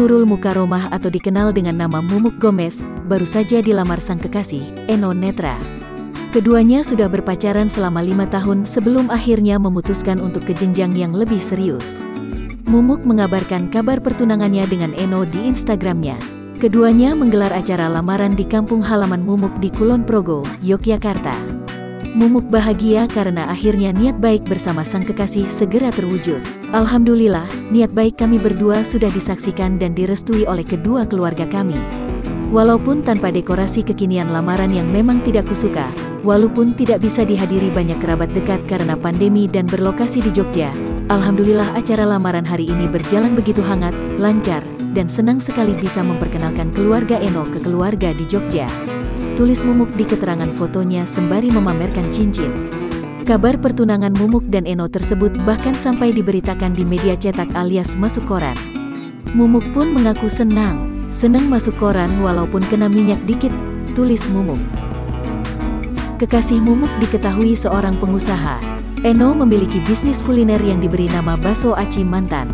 Nurul Mukaromah atau dikenal dengan nama Mumuk Gomez, baru saja dilamar sang kekasih, Eno Netra. Keduanya sudah berpacaran selama 5 tahun sebelum akhirnya memutuskan untuk ke jenjang yang lebih serius. Mumuk mengabarkan kabar pertunangannya dengan Eno di Instagramnya. Keduanya menggelar acara lamaran di kampung halaman Mumuk di Kulon Progo, Yogyakarta. Mumuk bahagia karena akhirnya niat baik bersama sang kekasih segera terwujud. Alhamdulillah, niat baik kami berdua sudah disaksikan dan direstui oleh kedua keluarga kami. Walaupun tanpa dekorasi kekinian lamaran yang memang tidak kusuka, walaupun tidak bisa dihadiri banyak kerabat dekat karena pandemi dan berlokasi di Jogja, alhamdulillah acara lamaran hari ini berjalan begitu hangat, lancar, dan senang sekali bisa memperkenalkan keluarga Eno ke keluarga di Jogja. Tulis Mumuk di keterangan fotonya sembari memamerkan cincin. Kabar pertunangan Mumuk dan Eno tersebut bahkan sampai diberitakan di media cetak alias masuk koran. Mumuk pun mengaku senang masuk koran walaupun kena minyak dikit, tulis Mumuk. Kekasih Mumuk diketahui seorang pengusaha. Eno memiliki bisnis kuliner yang diberi nama Baso Aci Mantan.